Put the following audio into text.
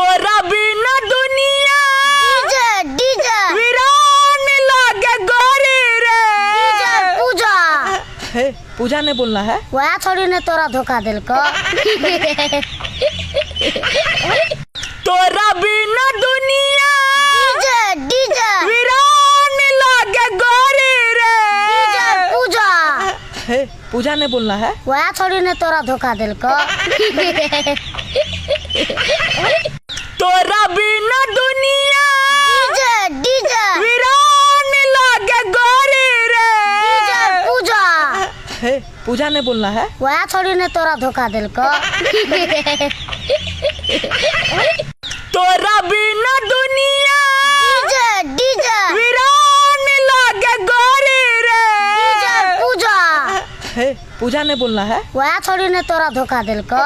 तोरा बिना दुनिया डीजे डीजे वीरान लागे गोरी रे। पूजा हे पूजा ने बोलना है। वह छोड़ी ने तोरा धोखा दिल को। तोरा बिना दुनिया डीजे डीजे वीरान लागे गोरी रे। पूजा हे पूजा ने बोलना है। वह छोड़ी ने तोरा धोखा दिल को। तोरा बिना दुनिया डीजे डीजे वीरान लागे गोरी रे। पूजा हे पूजा ने बोलना है। वह छोड़ी ने तोरा धोखा दिल को। तोरा बिना दुनिया डीजे डीजे वीरान लागे गोरी रे। पूजा हे पूजा ने बोलना है। वह छोड़ी ने तोरा धोखा दिल को।